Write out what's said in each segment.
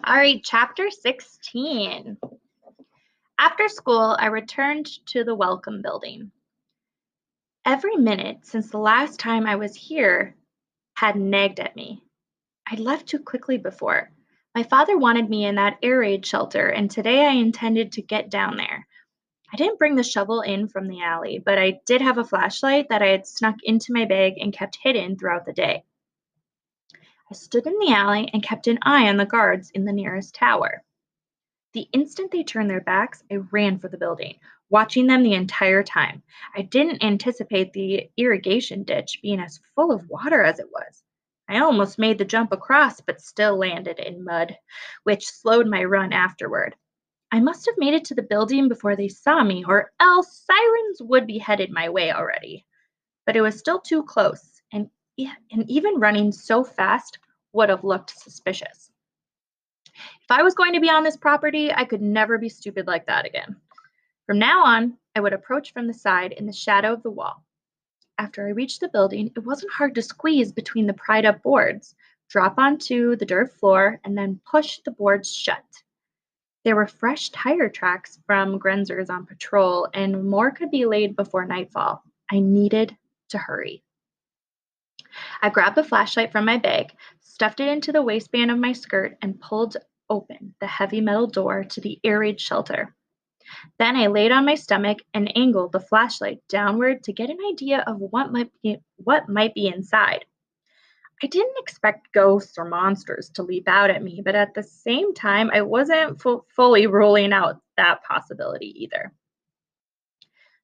All right, chapter 16. After school, I returned to the welcome building. Every minute since the last time I was here had nagged at me. I left too quickly before. My father wanted me in that air raid shelter, and today I intended to get down there. I didn't bring the shovel in from the alley, but I did have a flashlight that I had snuck into my bag and kept hidden throughout the day. I stood in the alley and kept an eye on the guards in the nearest tower. The instant they turned their backs, I ran for the building, watching them the entire time. I didn't anticipate the irrigation ditch being as full of water as it was. I almost made the jump across, but still landed in mud, which slowed my run afterward. I must have made it to the building before they saw me, or else sirens would be headed my way already. But it was still too close, and even running so fast would have looked suspicious. If I was going to be on this property, I could never be stupid like that again. From now on, I would approach from the side in the shadow of the wall. After I reached the building, it wasn't hard to squeeze between the pried up boards, drop onto the dirt floor, and then push the boards shut. There were fresh tire tracks from Grenzers on patrol, and more could be laid before nightfall. I needed to hurry. I grabbed the flashlight from my bag, stuffed it into the waistband of my skirt, and pulled open the heavy metal door to the air raid shelter. Then I laid on my stomach and angled the flashlight downward to get an idea of what might be inside. I didn't expect ghosts or monsters to leap out at me, but at the same time, I wasn't fully ruling out that possibility either.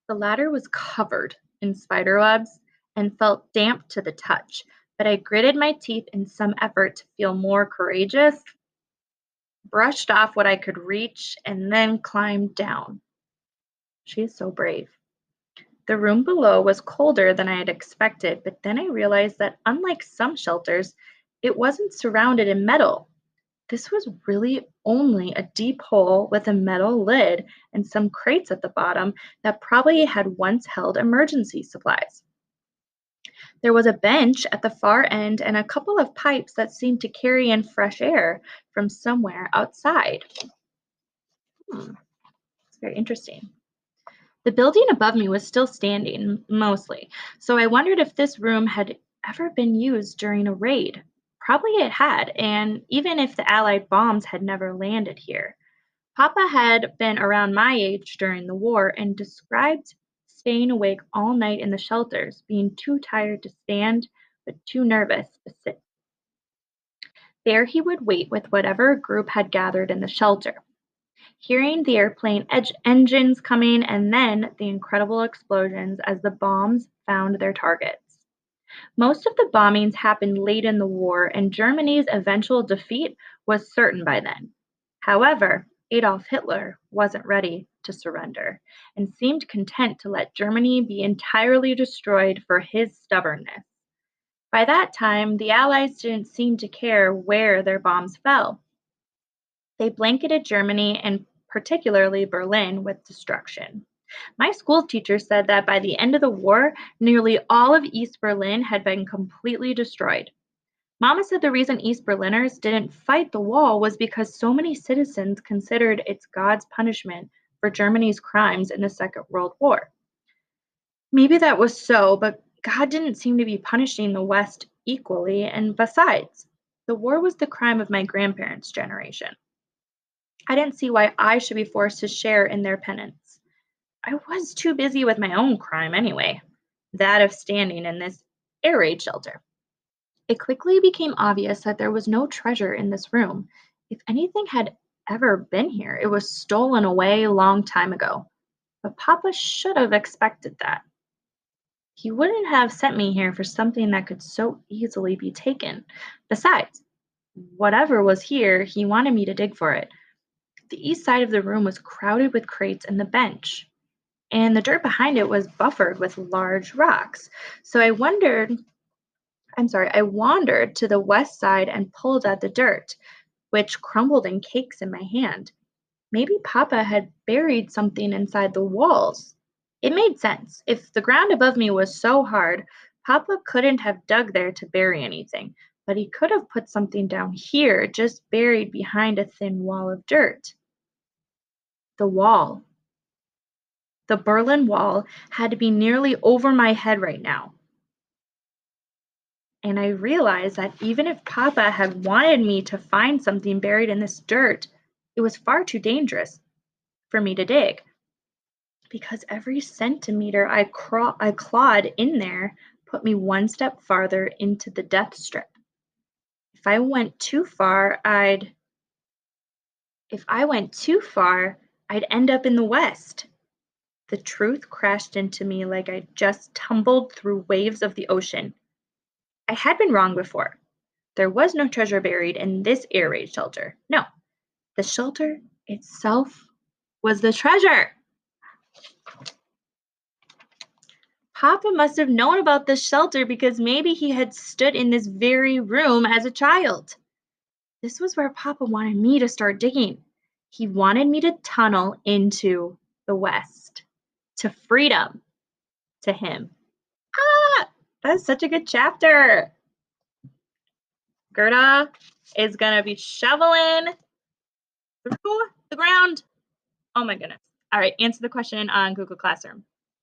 The ladder was covered in spider webs and felt damp to the touch, but I gritted my teeth in some effort to feel more courageous, brushed off what I could reach, and then climbed down. She is so brave. The room below was colder than I had expected, but then I realized that unlike some shelters, it wasn't surrounded in metal. This was really only a deep hole with a metal lid and some crates at the bottom that probably had once held emergency supplies. There was a bench at the far end and a couple of pipes that seemed to carry in fresh air from somewhere outside. It's very interesting. The building above me was still standing, mostly, so I wondered if this room had ever been used during a raid. Probably it had, and even if the Allied bombs had never landed here. Papa had been around my age during the war and described staying awake all night in the shelters, being too tired to stand but too nervous to sit. There he would wait with whatever group had gathered in the shelter, hearing the airplane engines coming and then the incredible explosions as the bombs found their targets. Most of the bombings happened late in the war, and Germany's eventual defeat was certain by then. However, Adolf Hitler wasn't ready to surrender and seemed content to let Germany be entirely destroyed for his stubbornness. By that time, the Allies didn't seem to care where their bombs fell. They blanketed Germany and particularly Berlin with destruction. My school teacher said that by the end of the war, nearly all of East Berlin had been completely destroyed. Mama said the reason East Berliners didn't fight the wall was because so many citizens considered it's God's punishment for Germany's crimes in the Second World War. Maybe that was so, but God didn't seem to be punishing the West equally, and besides, the war was the crime of my grandparents' generation. I didn't see why I should be forced to share in their penance. I was too busy with my own crime anyway, that of standing in this air raid shelter. It quickly became obvious that there was no treasure in this room. If anything had ever been here, it was stolen away a long time ago. But Papa should have expected that. He wouldn't have sent me here for something that could so easily be taken. Besides, whatever was here, he wanted me to dig for it. The east side of the room was crowded with crates and the bench, and the dirt behind it was buffered with large rocks. So I wandered to the west side and pulled at the dirt, which crumbled in cakes in my hand. Maybe Papa had buried something inside the walls. It made sense. If the ground above me was so hard, Papa couldn't have dug there to bury anything. but he could have put something down here, just buried behind a thin wall of dirt. The wall. The Berlin Wall had to be nearly over my head right now. And I realized that even if Papa had wanted me to find something buried in this dirt, it was far too dangerous for me to dig, because every centimeter I clawed in there put me one step farther into the death strip. If I went too far, I'd end up in the West. The truth crashed into me like I just tumbled through waves of the ocean. I had been wrong before. There was no treasure buried in this air raid shelter. No, the shelter itself was the treasure. Papa must have known about this shelter because maybe he had stood in this very room as a child. This was where Papa wanted me to start digging. He wanted me to tunnel into the West, to freedom, to him. Ah, that's such a good chapter. Gerda is going to be shoveling through the ground. Oh my goodness. All right, answer the question on Google Classroom.